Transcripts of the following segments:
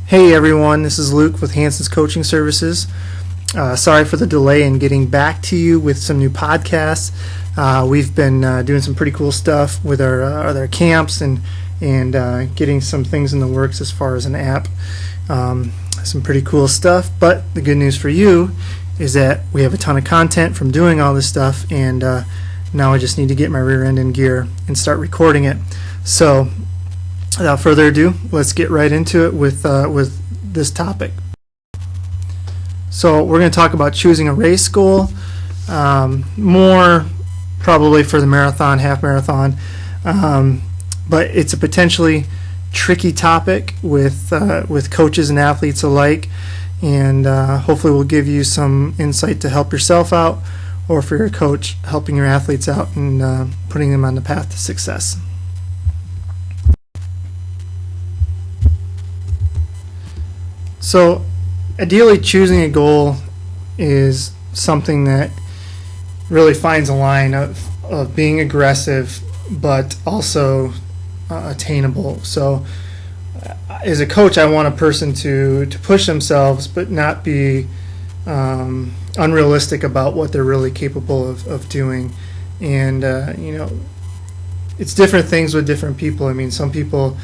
Hey everyone, this is Luke with Hansons Coaching Services. Sorry for the delay in getting back to you with some new podcasts. We've been doing some pretty cool stuff with our camps and getting some things in the works as far as an app. Some pretty cool stuff, but the good news for you is that we have a ton of content from doing all this stuff, and now I just need to get my rear end in gear and start recording it. So without further ado, let's get right into it with this topic. So we're going to talk about choosing a race goal, more probably for the marathon, half marathon, but it's a potentially tricky topic with coaches and athletes alike, and hopefully we'll give you some insight to help yourself out, or for your coach, helping your athletes out and putting them on the path to success. So ideally, choosing a goal is something that really finds a line of being aggressive but also attainable. So as a coach, I want a person to push themselves but not be unrealistic about what they're really capable of doing. And it's different things with different people. I mean, some people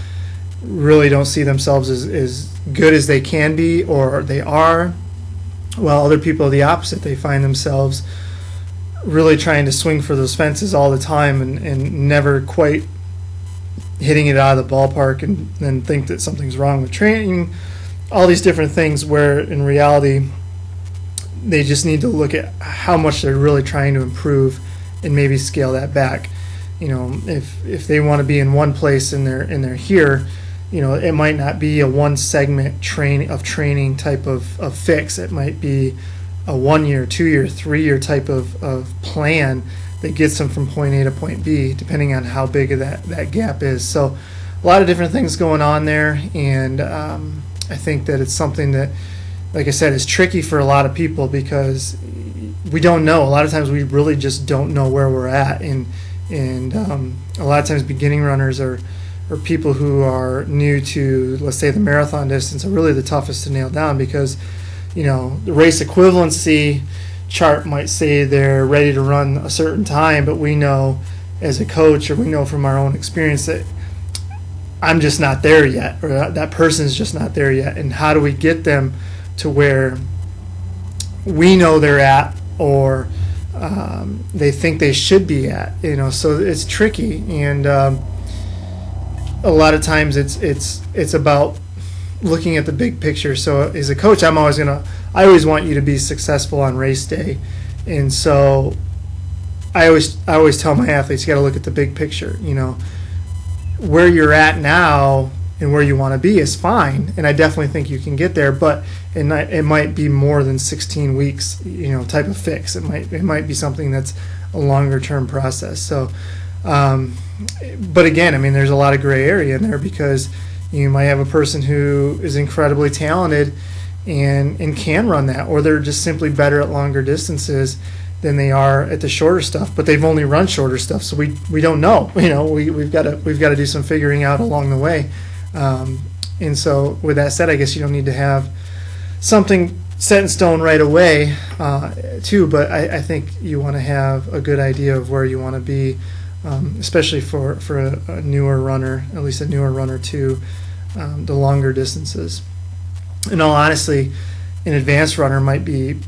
really don't see themselves as good as they can be or they are, while other people are the opposite. They find themselves really trying to swing for those fences all the time and never quite hitting it out of the ballpark, and then think that something's wrong with training, all these different things, where in reality they just need to look at how much they're really trying to improve and maybe scale that back. If they want to be in one place and they're here, it might not be a one segment training type of fix. It might be a 1 year, 2 year, 3 year type of plan that gets them from point A to point B, depending on how big of that gap is. So a lot of different things going on there, and I think that it's something that, like I said, is tricky for a lot of people because we don't know. A lot of times we really just don't know where we're at, and a lot of times beginning runners or people who are new to, let's say, the marathon distance are really the toughest to nail down, because the race equivalency chart might say they're ready to run a certain time, but we know as a coach, or we know from our own experience, that I'm just not there yet, or that person's just not there yet. And how do we get them to where we know they're at, or they think they should be at? So it's tricky, and a lot of times it's about looking at the big picture. So as a coach, I always want you to be successful on race day, and so I always tell my athletes, you got to look at the big picture. Where you're at now and where you want to be is fine, and I definitely think you can get there, but it might be more than 16 weeks type of fix. It might be something that's a longer term process. So but again, I mean, there's a lot of gray area in there, because you might have a person who is incredibly talented and can run that, or they're just simply better at longer distances than they are at the shorter stuff, but they've only run shorter stuff, so we don't know. We've got to do some figuring out along the way. And so with that said, I guess you don't need to have something set in stone right away too, but I think you want to have a good idea of where you want to be, especially for a newer runner, at least a newer runner to the longer distances. In all honesty, an advanced runner might be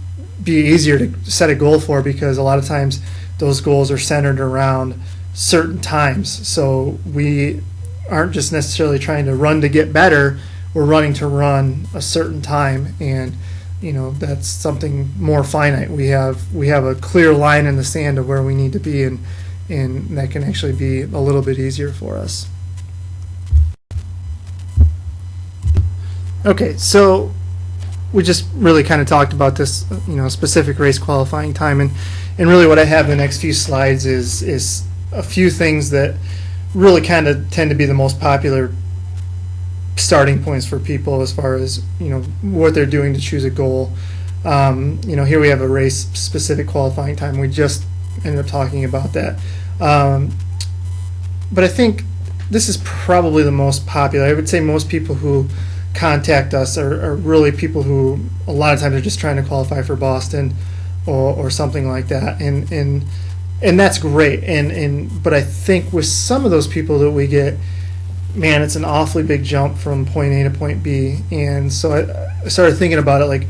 easier to set a goal for, because a lot of times those goals are centered around certain times. So we aren't just necessarily trying to run to get better, we're running to run a certain time, and that's something more finite. We have a clear line in the sand of where we need to be, and that can actually be a little bit easier for us. Okay, so we just really kind of talked about this, specific race qualifying time, and really what I have in the next few slides is a few things that really kind of tend to be the most popular starting points for people as far as what they're doing to choose a goal. Here we have a race specific qualifying time. We just ended up talking about that, but I think this is probably the most popular. I would say most people who contact us are really people who a lot of times are just trying to qualify for Boston or something like that, and that's great. But I think with some of those people that we get, man, it's an awfully big jump from point A to point B. And so I started thinking about it, like,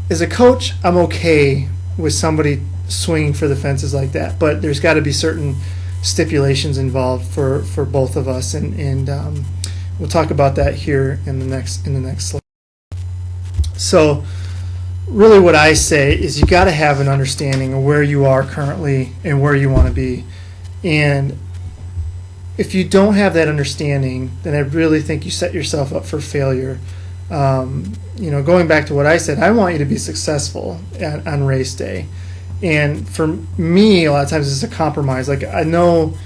as a coach, I'm okay with somebody swinging for the fences like that, but there's got to be certain stipulations involved for both of us, and we'll talk about that here in the next slide. So really what I say is you got to have an understanding of where you are currently and where you want to be. And if you don't have that understanding, then I really think you set yourself up for failure. Going back to what I said, I want you to be successful on race day. And for me, a lot of times it's a compromise. Like, I know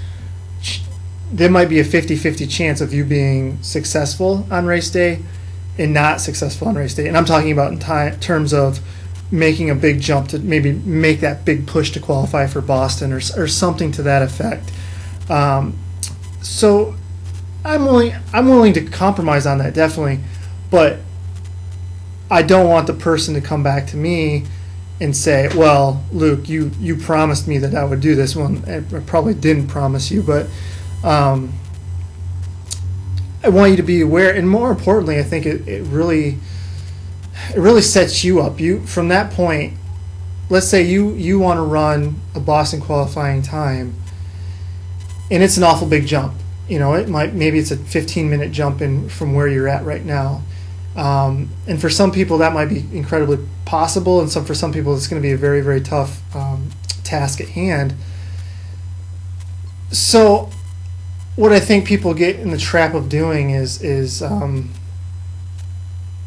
there might be a 50-50 chance of you being successful on race day and not successful on race day. And I'm talking about in terms of making a big jump to maybe make that big push to qualify for Boston or something to that effect. So I'm willing to compromise on that, definitely, but I don't want the person to come back to me and say, well, Luke, you promised me that I would do this. Well, I probably didn't promise you, but I want you to be aware, and more importantly, I think it really sets you up. You, from that point, let's say you want to run a Boston qualifying time, and it's an awful big jump. Maybe it's a 15-minute jump in from where you're at right now. And for some people that might be incredibly possible, and for some people it's going to be a very, very tough task at hand. So what I think people get in the trap of doing is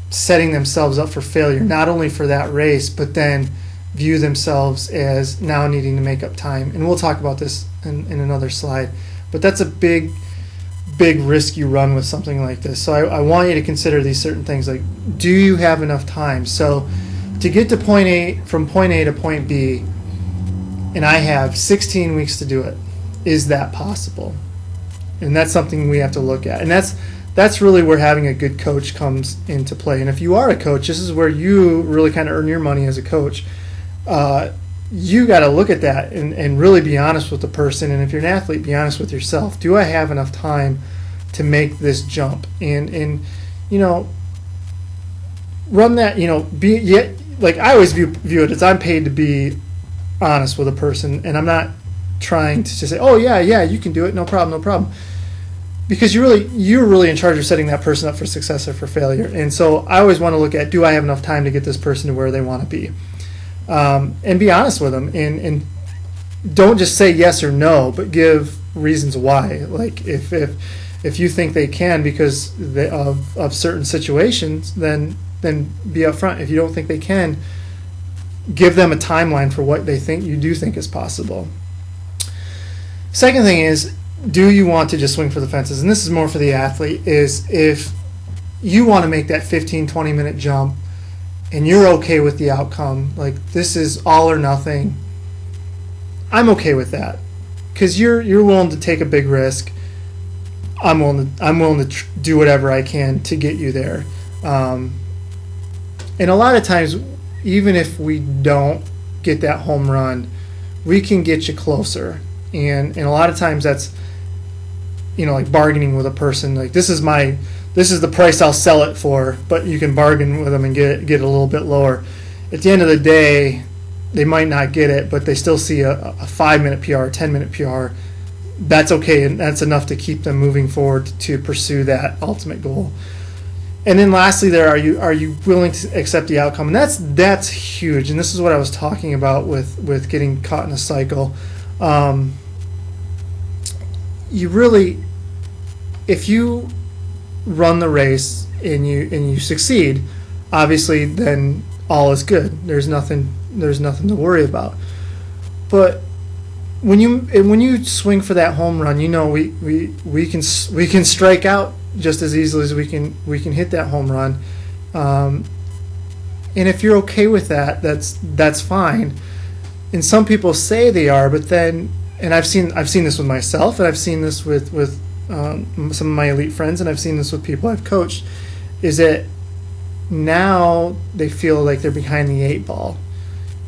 setting themselves up for failure, not only for that race, but then view themselves as now needing to make up time. And we'll talk about this in another slide. But that's a big risk you run with something like this. So I want you to consider these certain things, like, do you have enough time? So to get to from point A to point B, and I have 16 weeks to do it, is that possible? And that's something we have to look at. And that's really where having a good coach comes into play. And if you are a coach, this is where you really kind of earn your money as a coach. You got to look at that and really be honest with the person. And if you're an athlete, be honest with yourself. Do I have enough time to make this jump? And run that, like, I always view it as I'm paid to be honest with a person, and I'm not trying to just say, oh yeah, you can do it, no problem. Because you're really in charge of setting that person up for success or for failure. And so I always want to look at, do I have enough time to get this person to where they want to be? And be honest with them, and don't just say yes or no, but give reasons why. Like, if you think they can because of certain situations, then be upfront. If you don't think they can, give them a timeline for what they think you do think is possible. Second thing is, do you want to just swing for the fences? And this is more for the athlete, is if you want to make that 15-20 minute jump and you're okay with the outcome, like, this is all or nothing, I'm okay with that, because you're willing to take a big risk. I'm willing to do whatever I can to get you there. And a lot of times, even if we don't get that home run, we can get you closer. And a lot of times that's, like bargaining with a person. Like, this is the price I'll sell it for, but you can bargain with them and get it a little bit lower. At the end of the day, they might not get it, but they still see a 5-minute PR, 10-minute PR. That's okay, and that's enough to keep them moving forward to pursue that ultimate goal. And then lastly, are you willing to accept the outcome? And that's huge. And this is what I was talking about with getting caught in a cycle. You really, if you run the race and you succeed, obviously then all is good. There's nothing to worry about. But when you swing for that home run, we can strike out just as easily as we can hit that home run. And if you're okay with that, that's fine. And some people say they are, but then, and I've seen this with myself, and I've seen this with some of my elite friends, and I've seen this with people I've coached, is that now they feel like they're behind the 8 ball,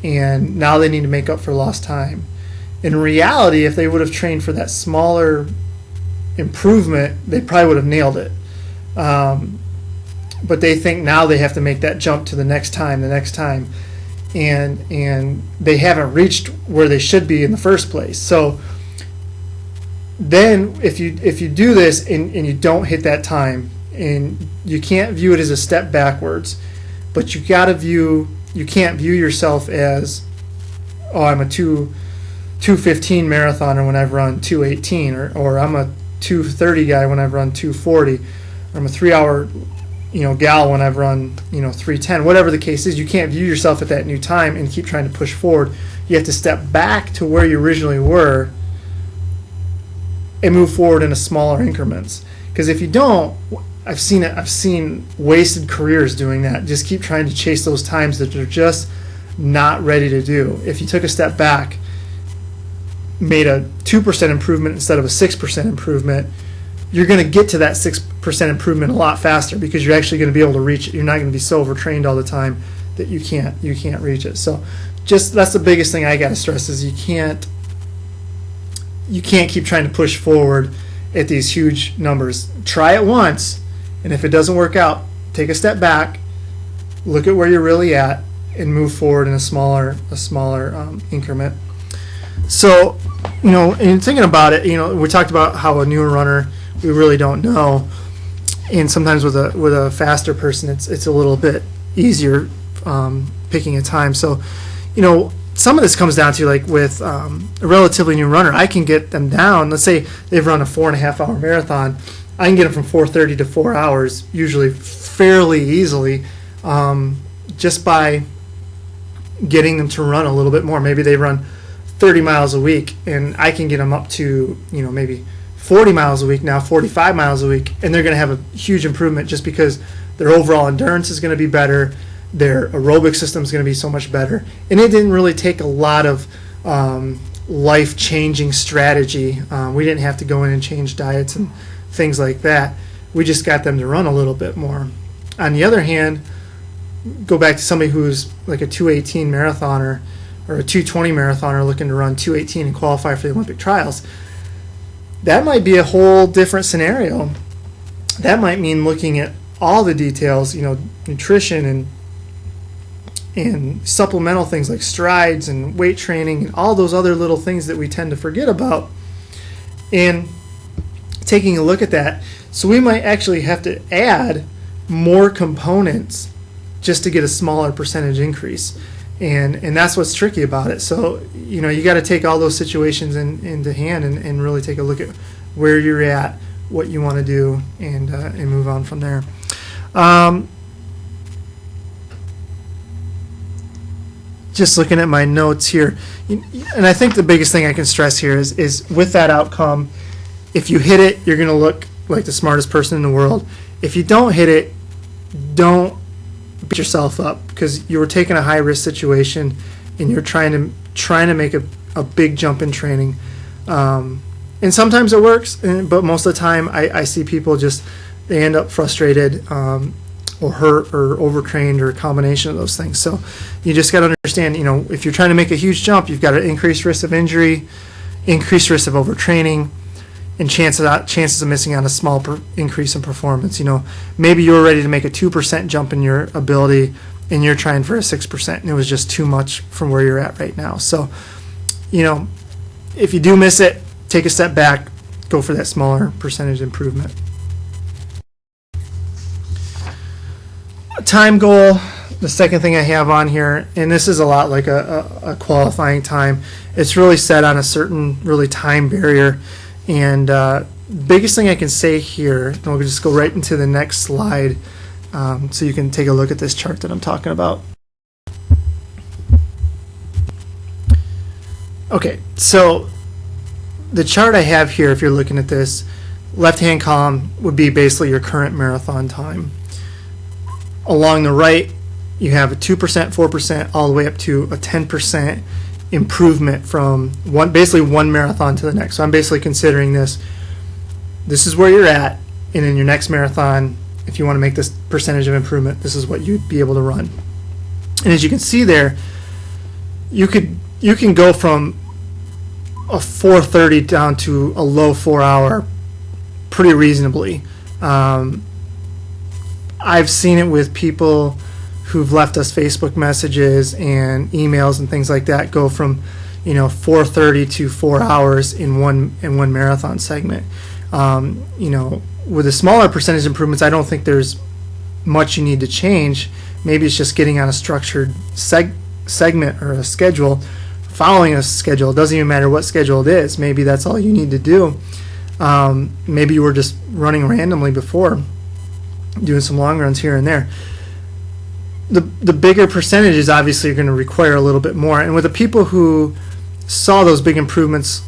and now they need to make up for lost time. In reality, if they would have trained for that smaller improvement, they probably would have nailed it. But they think now they have to make that jump to the next time, and they haven't reached where they should be in the first place. So then if you do this and you don't hit that time, and you can't view it as a step backwards, but you can't view yourself as, oh, I'm a 2:15 marathoner when I've run 2:18, or I'm a 2:30 guy when I've run 2:40, or I'm a 3-hour gal when I've run 3:10. Whatever the case is, you can't view yourself at that new time and keep trying to push forward. You have to step back to where you originally were and move forward in a smaller increments. Because if you don't, I've seen wasted careers doing that. Just keep trying to chase those times that they're just not ready to do. If you took a step back, made a 2% improvement instead of a 6% improvement, you're going to get to that 6% improvement a lot faster, because you're actually going to be able to reach it. You're not going to be so overtrained all the time that you can't reach it. So just that's the biggest thing I got to stress, is you can't keep trying to push forward at these huge numbers. Try it once, and if it doesn't work out, take a step back, look at where you're really at, and move forward in a smaller increment. So, in thinking about it, we talked about how a newer runner, we really don't know, and sometimes with a faster person, it's a little bit easier picking a time. So, some of this comes down to, like, with a relatively new runner, I can get them down. Let's say they've run a 4.5-hour marathon. I can get them from 4:30 to 4 hours, usually fairly easily, just by getting them to run a little bit more. Maybe they run 30 miles a week, and I can get them up to, maybe 40 miles a week now, 45 miles a week, and they're going to have a huge improvement just because their overall endurance is going to be better, their aerobic system is going to be so much better. And it didn't really take a lot of life-changing strategy. We didn't have to go in and change diets and things like that. We just got them to run a little bit more. On the other hand, go back to somebody who's like a 2:18 marathoner or a 2:20 marathoner looking to run 2:18 and qualify for the Olympic trials. That might be a whole different scenario. That might mean looking at all the details, nutrition and supplemental things like strides and weight training and all those other little things that we tend to forget about, and taking a look at that. So we might actually have to add more components just to get a smaller percentage increase. And that's what's tricky about it. So, you got to take all those situations into hand and really take a look at where you're at, what you want to do, and move on from there. Just looking at my notes here, and I think the biggest thing I can stress here is with that outcome, if you hit it, you're going to look like the smartest person in the world. If you don't hit it, don't beat yourself up, because you were taking a high risk situation and you're trying to make a big jump in training, and sometimes it works, but most of the time I see people they end up frustrated, or hurt or overtrained, or a combination of those things. So you just got to understand, if you're trying to make a huge jump, you've got an increased risk of injury, increased risk of overtraining, and chances of missing out a small increase in performance. Maybe you were ready to make a 2% jump in your ability, and you're trying for a 6%, and it was just too much from where you're at right now. So, if you do miss it, take a step back, go for that smaller percentage improvement. Time goal, the second thing I have on here, and this is a lot like a qualifying time. It's really set on a certain really time barrier. And biggest thing I can say here, and we'll just go right into the next slide, so you can take a look at this chart that I'm talking about. Okay, so the chart I have here, if you're looking at this, left-hand column would be basically your current marathon time. Along the right, you have a 2%, 4%, all the way up to a 10% improvement from basically one marathon to the next. So I'm basically considering this this is where you're at, and in your next marathon, if you want to make this percentage of improvement, this is what you'd be able to run. And as you can see there, you can go from a 4:30 down to a low 4 hour pretty reasonably. I've seen it with people who've left us Facebook messages and emails and things like that, go from 4:30 to 4 hours in one marathon segment. With the smaller percentage improvements, I don't think there's much you need to change. Maybe it's just getting on a structured segment or a schedule, following a schedule. It doesn't even matter what schedule it is. Maybe that's all you need to do. Maybe you were just running randomly before, doing some long runs here and there. The bigger percentages obviously are going to require a little bit more. And with the people who saw those big improvements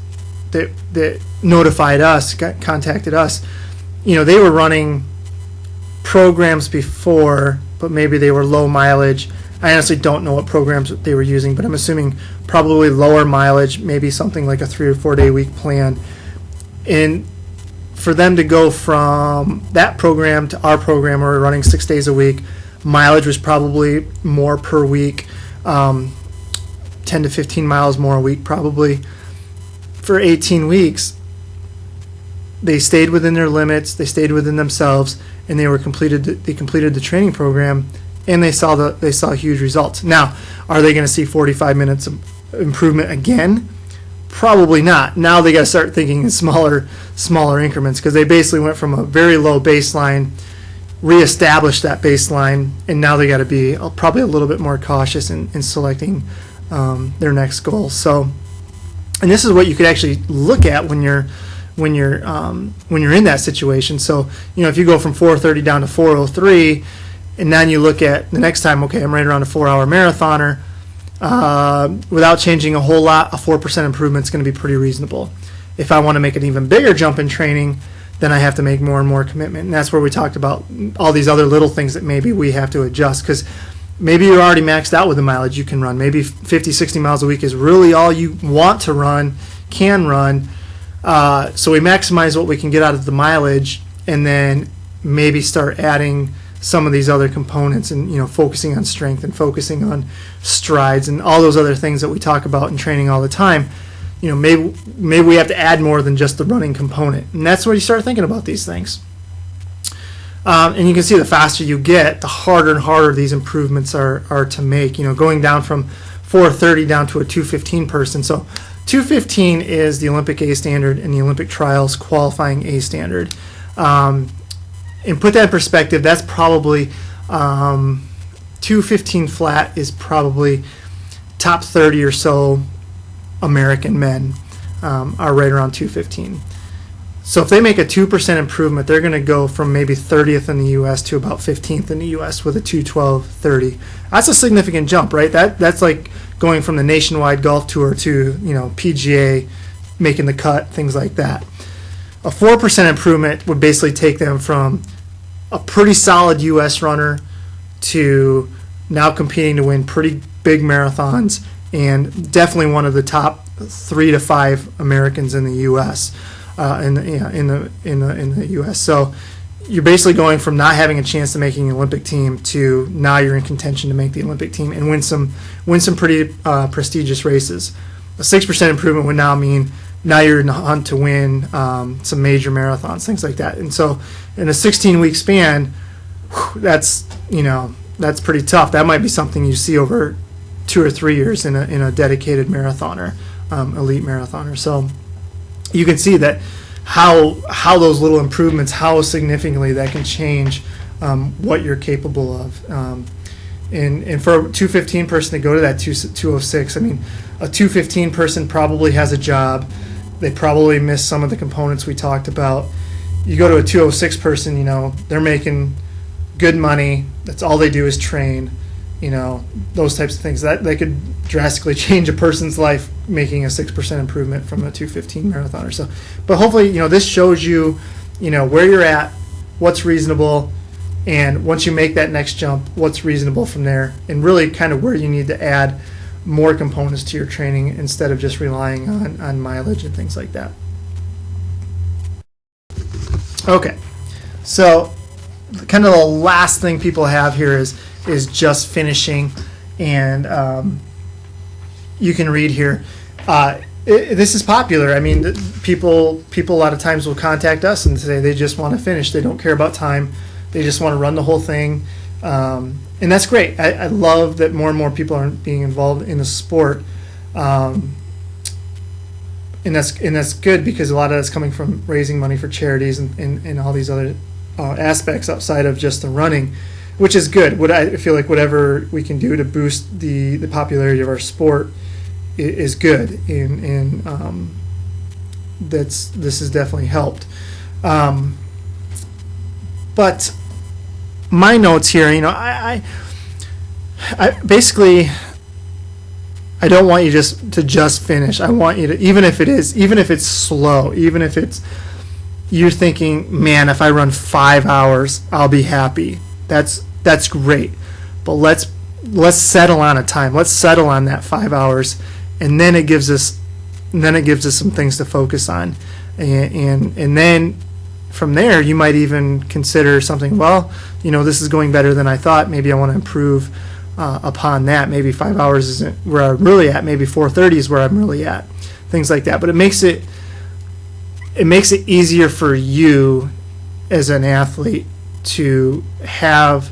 that notified us, contacted us, they were running programs before, but maybe they were low mileage. I honestly don't know what programs they were using, but I'm assuming probably lower mileage, maybe something like a 3 or 4 day week plan. And for them to go from that program to our program, where we're running 6 days a week, mileage was probably more per week, 10 to 15 miles more a week probably. For 18 weeks, they stayed within their limits, they stayed within themselves, and they completed the training program, and they saw huge results. Now, are they going to see 45 minutes of improvement again? Probably not. Now they got to start thinking in smaller increments, because they basically went from a very low baseline, reestablished that baseline, and now they got to be probably a little bit more cautious in selecting their next goal. So, and this is what you could actually look at when you're in that situation. So, if you go from 4:30 down to 4:03, and then you look at the next time, okay, I'm right around a 4 hour marathoner, without changing a whole lot, a 4% improvement is going to be pretty reasonable. If I want to make an even bigger jump in training, then I have to make more and more commitment. And that's where we talked about all these other little things that maybe we have to adjust, because maybe you're already maxed out with the mileage you can run. Maybe 50, 60 miles a week is really all you want to run, can run. So we maximize what we can get out of the mileage, and then maybe start adding some of these other components, and focusing on strength and focusing on strides and all those other things that we talk about in training all the time. Maybe we have to add more than just the running component, and that's where you start thinking about these things. And you can see the faster you get, the harder and harder these improvements are to make. Going down from 4:30 down to a 2:15 person. So 2:15 is the Olympic A standard and the Olympic trials qualifying A standard. And put that in perspective, that's probably 2:15 flat is probably top 30 or so American men are right around 2:15. So if they make a 2% improvement, they're going to go from maybe 30th in the U.S. to about 15th in the U.S. with a 2:12.30. That's a significant jump, right? That's like going from the Nationwide Golf Tour to PGA, making the cut, things like that. A 4% improvement would basically take them from a pretty solid U.S. runner to now competing to win pretty big marathons, and definitely one of the top 3 to 5 Americans in the U.S. In the U.S. So you're basically going from not having a chance to making the Olympic team to now you're in contention to make the Olympic team and win some pretty prestigious races. A 6% improvement would now mean now you're in the hunt to win some major marathons, things like that. And so in a 16-week span, that's pretty tough. That might be something you see over 2 or 3 years in a dedicated marathoner, elite marathoner. So you can see that how those little improvements, how significantly that can change what you're capable of. And for a 2:15 person to go to that 2:06, I mean, a 2:15 person probably has a job. They probably miss some of the components we talked about. You go to a 2:06 person, they're making good money. That's all they do is train. Those types of things that they could drastically change a person's life, making a 6% improvement from a 2:15 marathoner. So, but hopefully, this shows you, where you're at, what's reasonable, and once you make that next jump, what's reasonable from there, and really kind of where you need to add more components to your training instead of just relying on mileage and things like that. Okay, so kind of the last thing people have here is just finishing, and you can read here. This is popular. I mean, people a lot of times will contact us and say they just want to finish. They don't care about time. They just want to run the whole thing, and that's great. I love that more and more people are being involved in the sport, and that's good, because a lot of that's coming from raising money for charities and all these other aspects outside of just the running, which is good. I feel like whatever we can do to boost the popularity of our sport is good, and this has definitely helped. But my notes here, I basically, I don't want you to just finish. I want you to, even if it's slow, even if it's, you're thinking, man, if I run 5 hours, I'll be happy. That's great. But let's settle on a time. Let's settle on that 5 hours, and then it gives us some things to focus on, and then from there you might even consider something. Well, this is going better than I thought. Maybe I want to improve upon that. Maybe 5 hours isn't where I'm really at. Maybe 4:30 is where I'm really at. Things like that. But it makes it easier for you as an athlete to have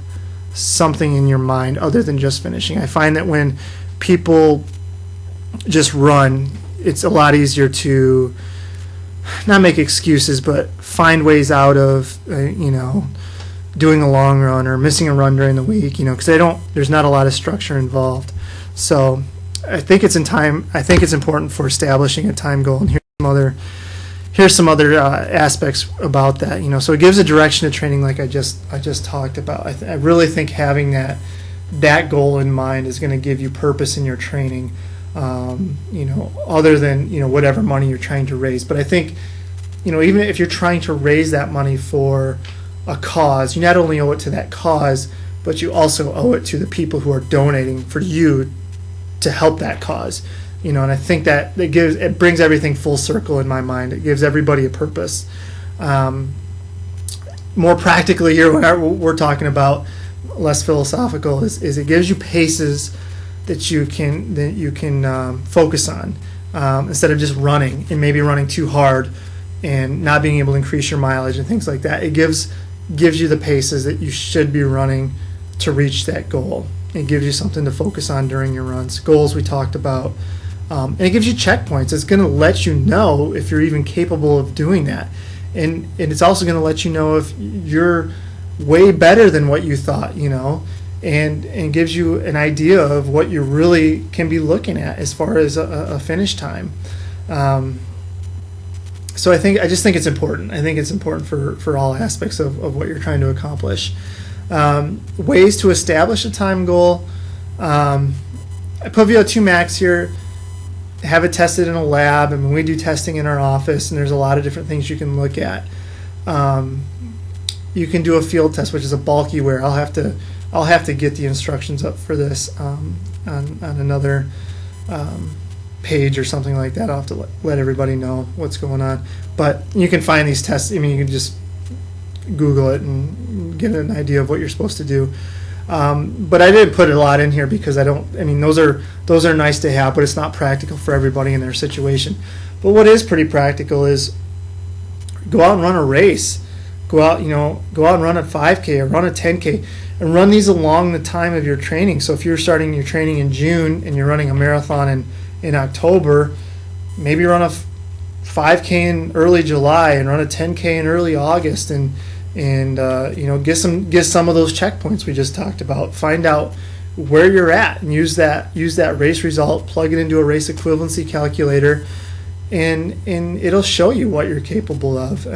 something in your mind other than just finishing. I find that when people just run, it's a lot easier to not make excuses, but find ways out of doing a long run or missing a run during the week, because there's not a lot of structure involved. So I think it's important for establishing a time goal, and here's some other aspects about that. So it gives a direction to training, like I just talked about. I really think having that goal in mind is going to give you purpose in your training, other than whatever money you're trying to raise. But I think even if you're trying to raise that money for a cause, you not only owe it to that cause, but you also owe it to the people who are donating for you to help that cause. And I think that it brings everything full circle in my mind. It gives everybody a purpose. More practically here, what we're talking about, less philosophical, is it gives you paces that you can focus on, instead of just running and maybe running too hard and not being able to increase your mileage and things like that. It gives you the paces that you should be running to reach that goal. It gives you something to focus on during your runs. Goals we talked about. And it gives you checkpoints. It's going to let you know if you're even capable of doing that. And it's also going to let you know if you're way better than what you thought, and gives you an idea of what you really can be looking at as far as a finish time. So I just think it's important. I think it's important for all aspects of what you're trying to accomplish. Ways to establish a time goal. I put VO2 max here. Have it tested in a lab. I mean, we do testing in our office, and there's a lot of different things you can look at. You can do a field test, which is a bulky wear. I'll have to get the instructions up for this on another page or something like that. I'll have to let everybody know what's going on. But you can find these tests. I mean, you can just Google it and get an idea of what you're supposed to do. But I didn't put a lot in here because those are nice to have, but it's not practical for everybody in their situation. But what is pretty practical is go out and run a race. Go out and run a 5K or run a 10K, and run these along the time of your training. So if you're starting your training in June and you're running a marathon in October, maybe run a 5K in early July and run a 10K in early August, and get some of those checkpoints we just talked about. Find out where you're at and use that race result, plug it into a race equivalency calculator, and it'll show you what you're capable of.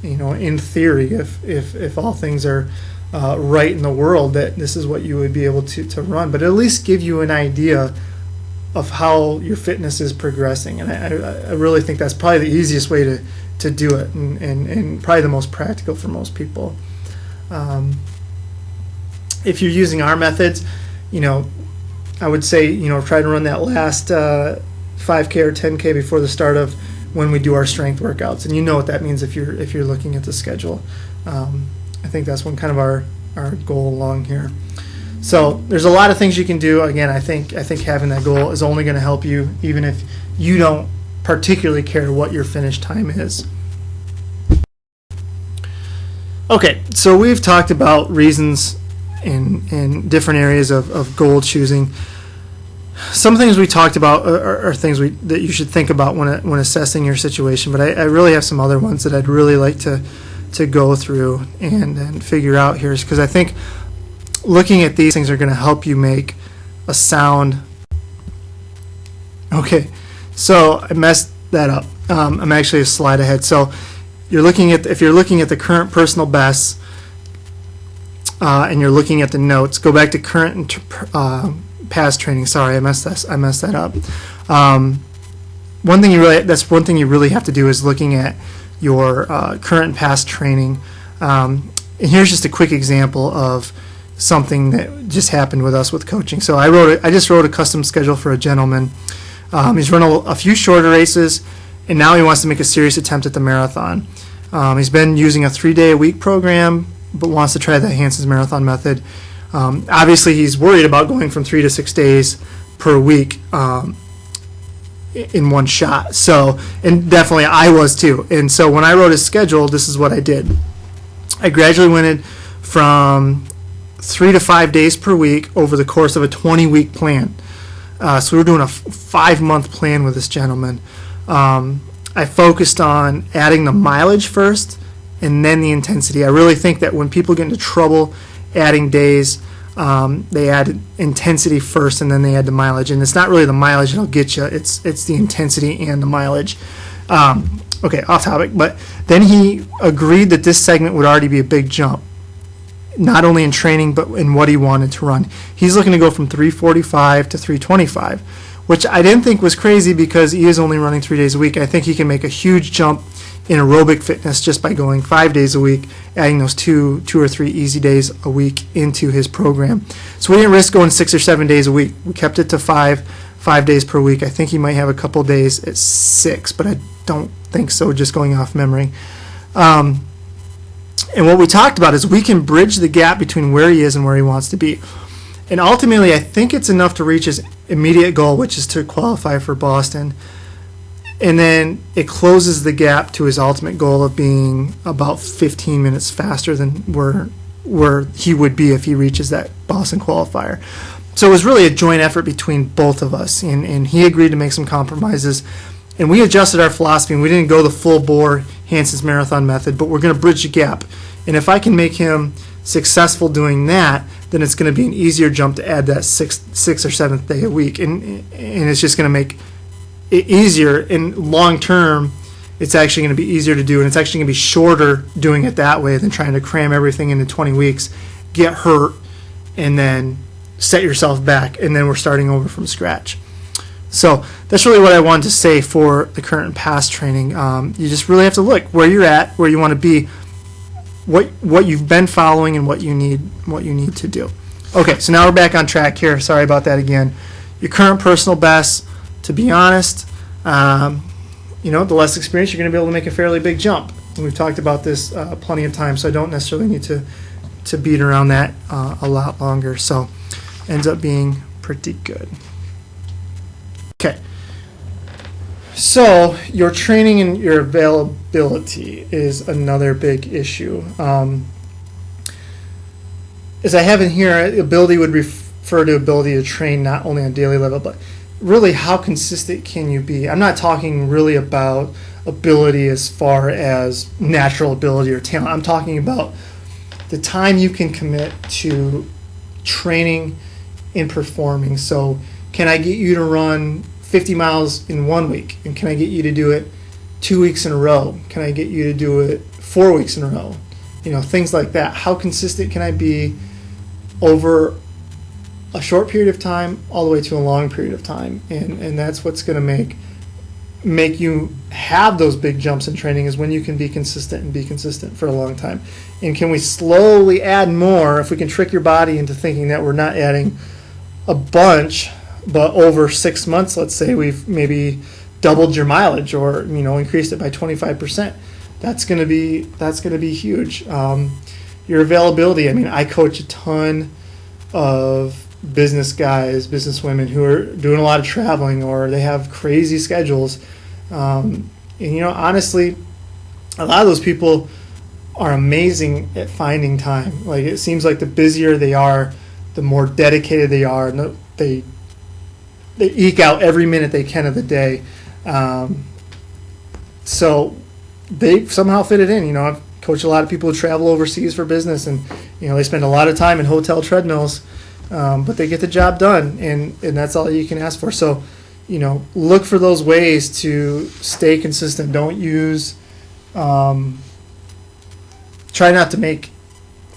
In theory, if all things are right in the world, that this is what you would be able to run, but at least give you an idea of how your fitness is progressing. And I really think that's probably the easiest way to do it, and probably the most practical for most people. If you're using our methods, I would say, try to run that last 5K or 10K before the start of when we do our strength workouts. And you know what that means if you're looking at the schedule. I think that's one kind of our goal along here. So there's a lot of things you can do. Again, I think having that goal is only going to help you, even if you don't particularly care what your finish time is. Okay, so we've talked about reasons in different areas of goal choosing. Some things we talked about are things that you should think about when assessing your situation, but I really have some other ones that I'd really like to go through and figure out here, because I think looking at these things are going to help you make a sound. Okay, so I messed that up. I'm actually a slide ahead. So if you're looking at the current personal bests and you're looking at the notes, go back to current and past training. Sorry, I messed that up. One thing you really have to do is looking at your current and past training. And here's just a quick example of something that just happened with us with coaching. So I just wrote a custom schedule for a gentleman. He's run a few shorter races, and now he wants to make a serious attempt at the marathon. He's been using a 3-day-a-week program, but wants to try the Hansons Marathon Method. Obviously, he's worried about going from 3 to 6 days per week in one shot. So, and definitely I was too. And so when I wrote his schedule, this is what I did. I gradually went from 3 to 5 days per week over the course of a 20-week plan. So we were doing a 5-month plan with this gentleman. I focused on adding the mileage first and then the intensity. I really think that when people get into trouble adding days, they add intensity first and then they add the mileage. And it's not really the mileage that'll get you, it's the intensity and the mileage. Okay, off topic, but then he agreed that this segment would already be a big jump, not only in training but in what he wanted to run. He's looking to go from 345 to 325, which I didn't think was crazy because he is only running 3 days a week. I think he can make a huge jump in aerobic fitness just by going 5 days a week, adding those two or three easy days a week into his program. So we didn't risk going 6 or 7 days a week. We kept it to five days per week. I think he might have a couple days at 6, but I don't think so, just going off memory. And what we talked about is we can bridge the gap between where he is and where he wants to be. And ultimately, I think it's enough to reach his immediate goal, which is to qualify for Boston. And then it closes the gap to his ultimate goal of being about 15 minutes faster than where he would be if he reaches that Boston qualifier. So it was really a joint effort between both of us, and he agreed to make some compromises. And we adjusted our philosophy, and we didn't go the full-bore Hansons Marathon Method, but we're going to bridge the gap. And if I can make him successful doing that, then it's going to be an easier jump to add that sixth or seventh day a week. And it's just going to make it easier. And long term, it's actually going to be easier to do, and it's actually going to be shorter doing it that way than trying to cram everything into 20 weeks, get hurt, and then set yourself back, and then we're starting over from scratch. So that's really what I wanted to say for the current and past training. You just really have to look where you're at, where you want to be, what you've been following, and what you need to do. Okay, so now we're back on track here. Sorry about that again. Your current personal best, to be honest, the less experience, you're going to be able to make a fairly big jump. And we've talked about this plenty of times, so I don't necessarily need to beat around that a lot longer. So ends up being pretty good. Okay, so your training and your availability is another big issue. As I have in here, ability would refer to ability to train not only on a daily level, but really how consistent can you be? I'm not talking really about ability as far as natural ability or talent. I'm talking about the time you can commit to training and performing. So can I get you to run 50 miles in 1 week? And can I get you to do it 2 weeks in a row? Can I get you to do it 4 weeks in a row? Things like that. How consistent can I be over a short period of time all the way to a long period of time? And that's what's going to make you have those big jumps in training, is when you can be consistent for a long time. And can we slowly add more if we can trick your body into thinking that we're not adding a bunch, but over 6 months, let's say, we've maybe doubled your mileage or, increased it by 25%. That's going to be huge. Your availability. I mean, I coach a ton of business guys, business women who are doing a lot of traveling or they have crazy schedules. And honestly, a lot of those people are amazing at finding time. Like, it seems like the busier they are, the more dedicated they are, and they eke out every minute they can of the day. So they somehow fit it in. I've coached a lot of people who travel overseas for business, and they spend a lot of time in hotel treadmills, but they get the job done, and that's all you can ask for. So, look for those ways to stay consistent. Don't use, try not to make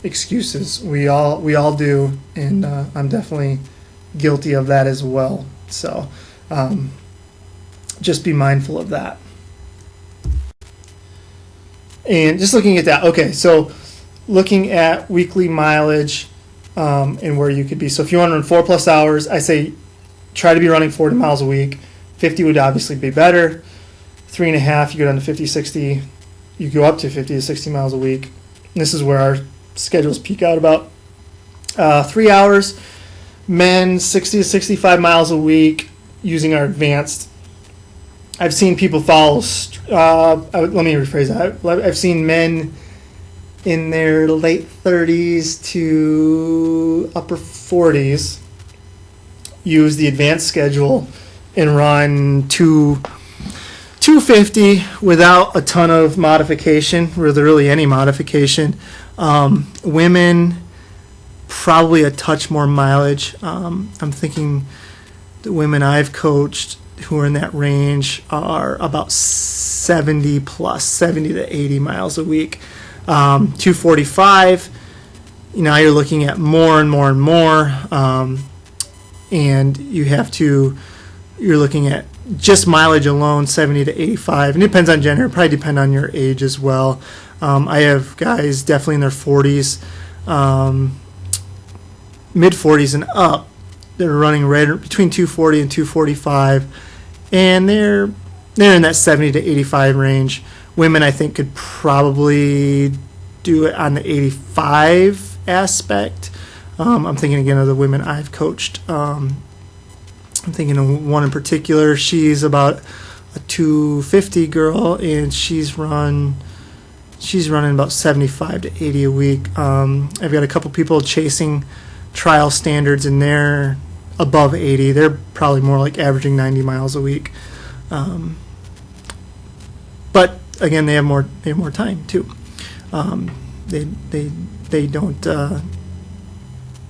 excuses. We all do, and I'm definitely guilty of that as well. So, just be mindful of that. And just looking at that, okay, so looking at weekly mileage and where you could be. So if you want to run 4+ hours, I say try to be running 40 miles a week. 50 would obviously be better. 3.5, you go down to 50, 60. You go up to 50 to 60 miles a week. And this is where our schedules peak out about 3 hours. Men, 60 to 65 miles a week using our advanced. I've seen people follow, let me rephrase that. I've seen men in their late 30s to upper 40s use the advanced schedule and run 250 without a ton of modification, really any modification. Women, probably a touch more mileage. I'm thinking the women I've coached who are in that range are about 70 to 80 miles a week. 245, now you're looking at more and more and more, and you're looking at just mileage alone, 70 to 85, and it depends on gender, probably depend on your age as well. I have guys definitely in their 40s, mid 40s and up. They're running right between 240 and 245, and they're in that 70 to 85 range. Women, I think, could probably do it on the 85 aspect. I'm thinking again of the women I've coached. I'm thinking of one in particular. She's about a 250 girl, and she's running about 75 to 80 a week. I've got a couple people chasing trial standards, and they're above 80. They're probably more like averaging 90 miles a week. But again, they have more time too. They don't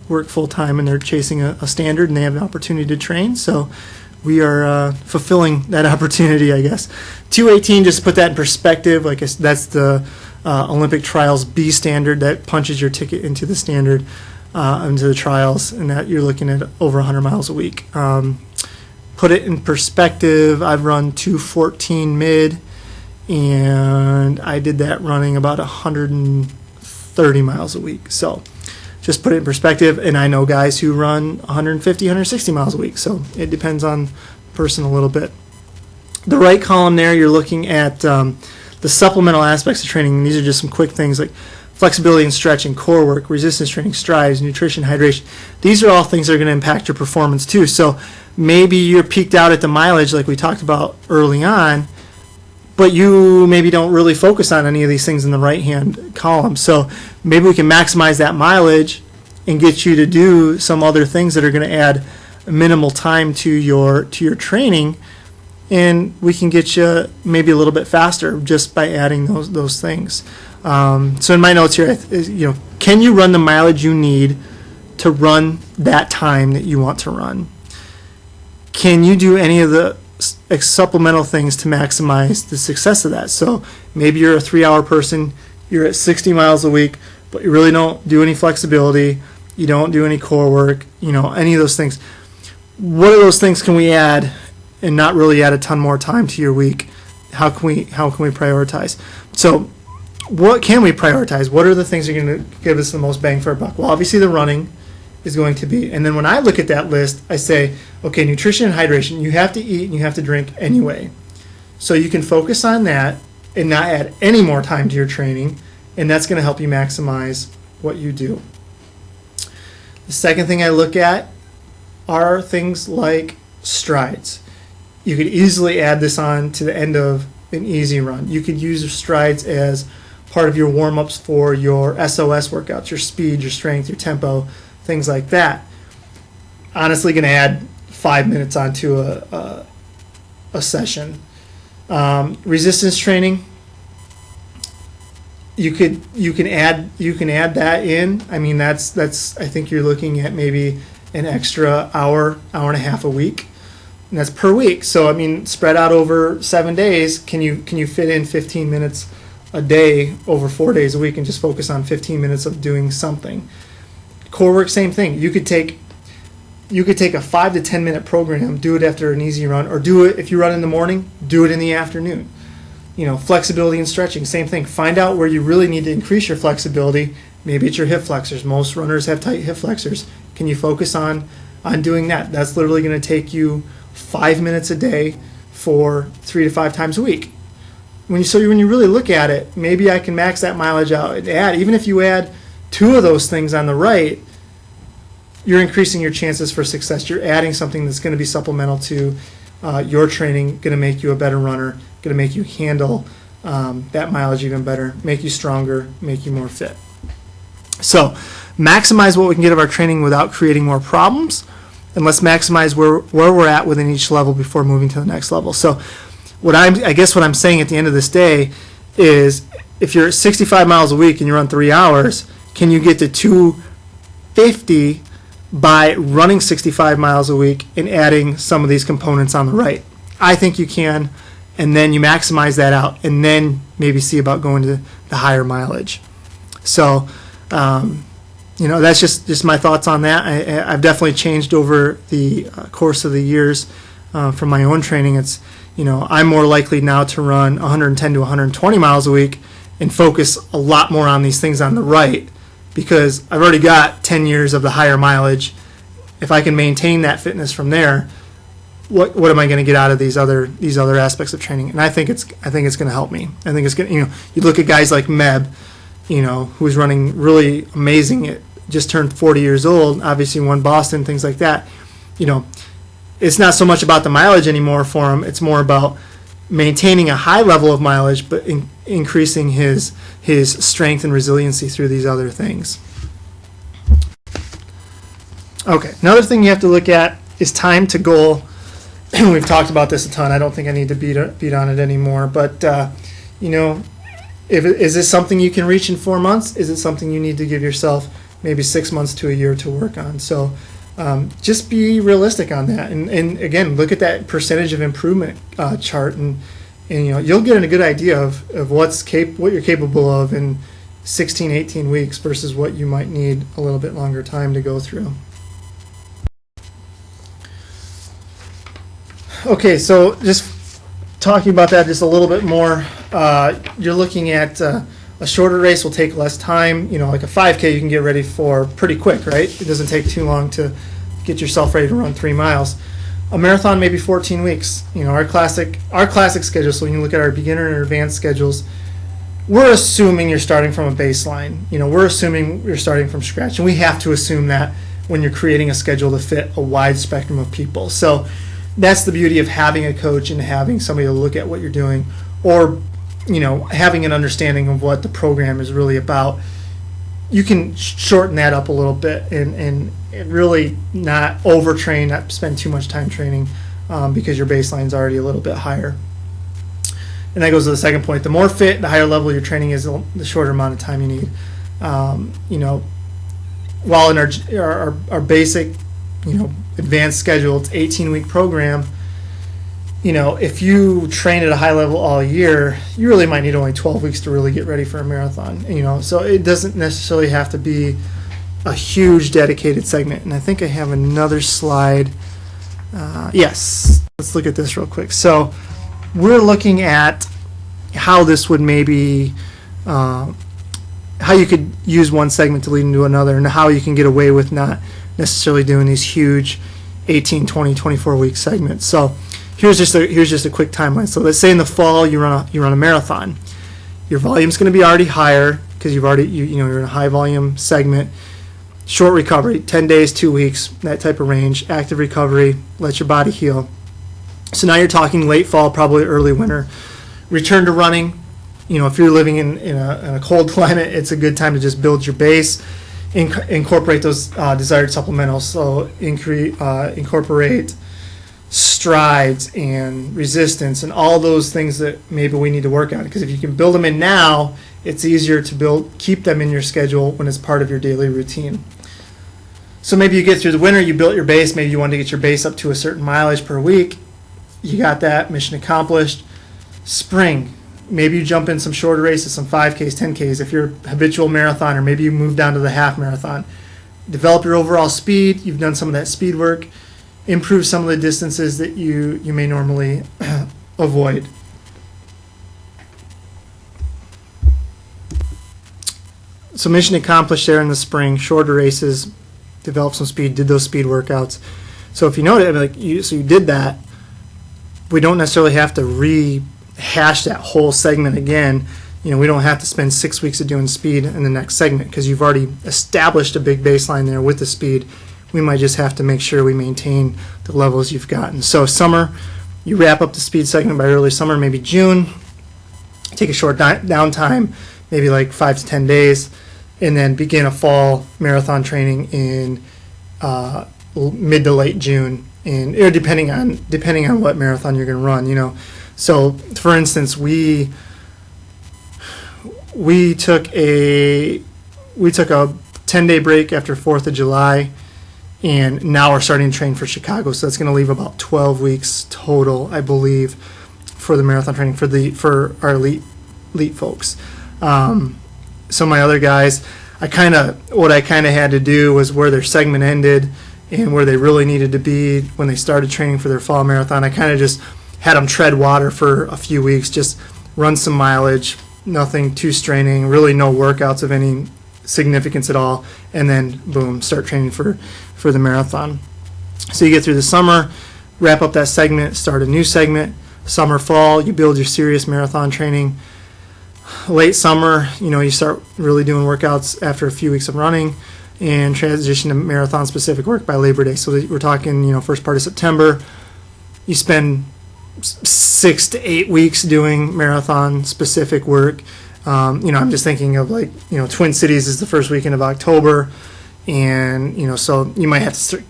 work full time, and they're chasing a standard, and they have an opportunity to train. So we are fulfilling that opportunity, I guess. 218, just to put that in perspective, like that's the Olympic trials B standard that punches your ticket into the standard, into the trials, and that you're looking at over 100 miles a week. Put it in perspective, I've run 214 mid, and I did that running about 130 miles a week. So just put it in perspective, and I know guys who run 150, 160 miles a week, so it depends on the person a little bit. The right column there, you're looking at the supplemental aspects of training. These are just some quick things like flexibility and stretching, core work, resistance training, strides, nutrition, hydration. These are all things that are going to impact your performance too. So maybe you're peaked out at the mileage like we talked about early on, but you maybe don't really focus on any of these things in the right-hand column. So maybe we can maximize that mileage and get you to do some other things that are going to add minimal time to your training, and we can get you maybe a little bit faster just by adding those things. So in my notes here, can you run the mileage you need to run that time that you want to run? Can you do any of the supplemental things to maximize the success of that? So maybe you're a 3-hour person, you're at 60 miles a week, but you really don't do any flexibility, you don't do any core work, any of those things. What of those things can we add and not really add a ton more time to your week? How can we prioritize? So what can we prioritize? What are the things that are going to give us the most bang for our buck? Well, obviously the running is going to be. And then when I look at that list, I say, okay, nutrition and hydration, you have to eat and you have to drink anyway. So you can focus on that and not add any more time to your training, and that's going to help you maximize what you do. The second thing I look at are things like strides. You could easily add this on to the end of an easy run. You could use strides as part of your warm-ups for your SOS workouts, your speed, your strength, your tempo, things like that. Honestly, going to add 5 minutes onto a session. Resistance training, you can add that in. I mean, that's I think you're looking at maybe an extra hour and a half a week, and that's per week. So I mean, spread out over 7 days. Can you fit in 15 minutes a day over 4 days a week and just focus on 15 minutes of doing something? Core work, same thing. You could take a 5 to 10 minute program, do it after an easy run, or do it if you run in the morning, do it in the afternoon. Flexibility and stretching, same thing. Find out where you really need to increase your flexibility. Maybe it's your hip flexors. Most runners have tight hip flexors. Can you focus on doing that? That's literally going to take you 5 minutes a day for 3 to 5 times a week. When you really look at it, maybe I can max that mileage out and add. Even if you add 2 of those things on the right, you're increasing your chances for success. You're adding something that's going to be supplemental to your training, going to make you a better runner, going to make you handle that mileage even better, make you stronger, make you more fit. So maximize what we can get of our training without creating more problems, and let's maximize where we're at within each level before moving to the next level. So I guess what I'm saying at the end of this day is, if you're 65 miles a week and you run 3 hours, can you get to 250 by running 65 miles a week and adding some of these components on the right? I think you can, and then you maximize that out, and then maybe see about going to the higher mileage. So, that's just my thoughts on that. I've definitely changed over the course of the years from my own training. It's, I'm more likely now to run 110 to 120 miles a week and focus a lot more on these things on the right, because I've already got 10 years of the higher mileage. If I can maintain that fitness from there, what am I going to get out of these other aspects of training? And I think it's going to help me. I think it's going to, you look at guys like Meb, who's running really amazing. It just turned 40 years old, obviously won Boston, things like that. It's not so much about the mileage anymore for him. It's more about maintaining a high level of mileage, but increasing his strength and resiliency through these other things. Okay, another thing you have to look at is time to goal. We've talked about this a ton. I don't think I need to beat on it anymore. But is this something you can reach in 4 months? Is it something you need to give yourself maybe 6 months to a year to work on? So just be realistic on that, and again, look at that percentage of improvement chart, and you'll get a good idea of what you're capable of in 16, 18 weeks versus what you might need a little bit longer time to go through. Okay, so just talking about that just a little bit more, you're looking at a shorter race will take less time. Like a 5K you can get ready for pretty quick, right? It doesn't take too long to get yourself ready to run 3 miles. A marathon, maybe 14 weeks. Our classic schedule, so when you look at our beginner and advanced schedules, we're assuming you're starting from a baseline. We're assuming you're starting from scratch, and we have to assume that when you're creating a schedule to fit a wide spectrum of people. So that's the beauty of having a coach and having somebody to look at what you're doing, or having an understanding of what the program is really about. You can shorten that up a little bit and really not overtrain, not spend too much time training because your baseline is already a little bit higher. And that goes to the second point. The more fit, the higher level your training is, the shorter amount of time you need. While in our basic, advanced schedule, it's 18-week program. If you train at a high level all year, you really might need only 12 weeks to really get ready for a marathon. So it doesn't necessarily have to be a huge dedicated segment. And I think I have another slide. Yes, let's look at this real quick. So we're looking at how this would maybe, how you could use one segment to lead into another, and how you can get away with not necessarily doing these huge 18, 20, 24 week segments. So here's just a quick timeline. So let's say in the fall you run a marathon. Your volume's going to be already higher because you're in a high volume segment. Short recovery, 10 days, 2 weeks, that type of range. Active recovery, let your body heal. So now you're talking late fall, probably early winter. Return to running. If you're living in a cold climate, it's a good time to just build your base. Incorporate those desired supplementals. So incorporate strides and resistance and all those things that maybe we need to work on. Because if you can build them in now, it's easier to keep them in your schedule when it's part of your daily routine. So maybe you get through the winter, you built your base, maybe you want to get your base up to a certain mileage per week. You got that, mission accomplished. Spring, maybe you jump in some shorter races, some 5Ks, 10Ks. If you're a habitual marathoner, maybe you move down to the half marathon. Develop your overall speed, you've done some of that speed work. Improve some of the distances that you may normally avoid. So mission accomplished there in the spring, shorter races, developed some speed, did those speed workouts. So if you notice, you did that, we don't necessarily have to rehash that whole segment again. We don't have to spend 6 weeks of doing speed in the next segment because you've already established a big baseline there with the speed. We might just have to make sure we maintain the levels you've gotten. So summer, you wrap up the speed segment by early summer, maybe June. Take a short downtime, maybe like 5 to 10 days, and then begin a fall marathon training in mid to late June, or depending on what marathon you're going to run. So for instance, we took a 10-day break after 4th of July. And now we're starting to train for Chicago, so that's going to leave about 12 weeks total, I believe, for the marathon training for our elite folks. So my other guys, what I had to do was where their segment ended and where they really needed to be when they started training for their fall marathon. I kind of just had them tread water for a few weeks, just run some mileage, nothing too straining, really no workouts of any significance at all, and then boom, start training for the marathon. So you get through the summer, wrap up that segment, start a new segment. Summer, fall, you build your serious marathon training. Late summer, you start really doing workouts after a few weeks of running and transition to marathon specific work by Labor Day. So we're talking, first part of September. You spend 6 to 8 weeks doing marathon specific work. I'm just thinking of Twin Cities is the first weekend of October, and so you might have to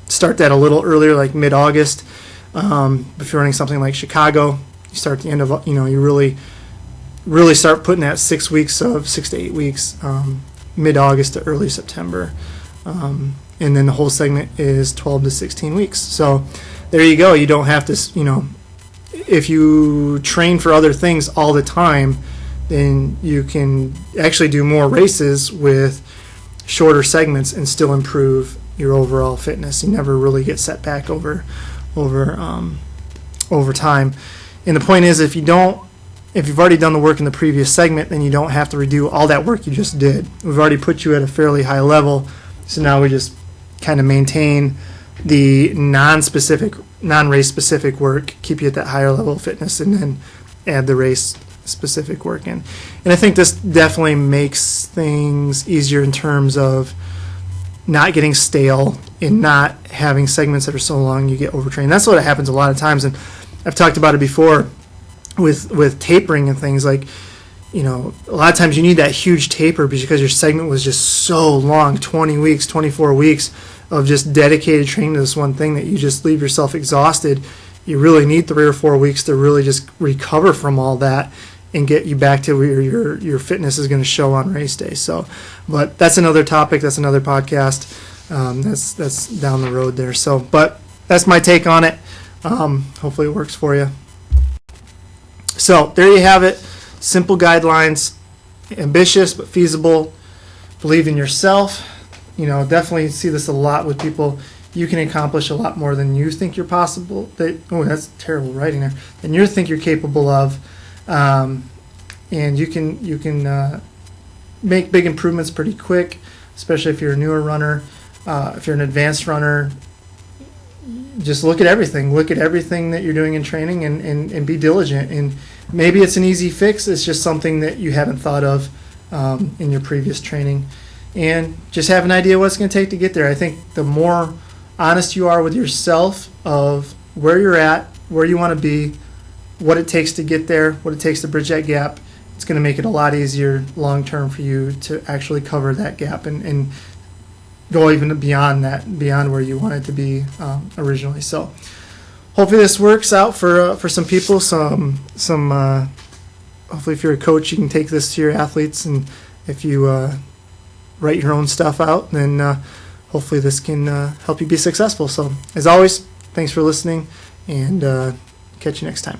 start that a little earlier, like mid-August. If you're running something like Chicago, you start at the end of you really start putting that 6 to 8 weeks, mid-August to early September, and then the whole segment is 12 to 16 weeks. So there you go. You don't have to if you train for other things all the time, then you can actually do more races with shorter segments and still improve your overall fitness. You never really get set back over time. And the point is, if you've already done the work in the previous segment, then you don't have to redo all that work you just did. We've already put you at a fairly high level, so now we just kind of maintain the non-race specific work, keep you at that higher level of fitness, and then add the race specific work in. And I think this definitely makes things easier in terms of not getting stale and not having segments that are so long you get overtrained. That's what happens a lot of times, and I've talked about it before with tapering and things like, a lot of times you need that huge taper because your segment was just so long, 20 weeks, 24 weeks of just dedicated training to this one thing that you just leave yourself exhausted. You really need 3 or 4 weeks to really just recover from all that and get you back to where your fitness is going to show on race day. So, but that's another topic. That's another podcast. That's down the road there. So, but that's my take on it. Hopefully it works for you. So there you have it. Simple guidelines, ambitious but feasible. Believe in yourself. Definitely see this a lot with people. You can accomplish a lot more than you think you're possible. That's terrible writing there. Than you think you're capable of, and you can make big improvements pretty quick, especially if you're a newer runner. If you're an advanced runner, just look at everything. Look at everything that you're doing in training and be diligent. And maybe it's an easy fix. It's just something that you haven't thought of in your previous training. And just have an idea what it's going to take to get there. I think the more honest you are with yourself of where you're at, where you want to be, what it takes to get there, what it takes to bridge that gap, it's going to make it a lot easier long term for you to actually cover that gap and go even beyond that, beyond where you wanted to be originally. So hopefully this works out for some people. Hopefully if you're a coach, you can take this to your athletes, and if you write your own stuff out, then hopefully this can help you be successful. So as always, thanks for listening, and catch you next time.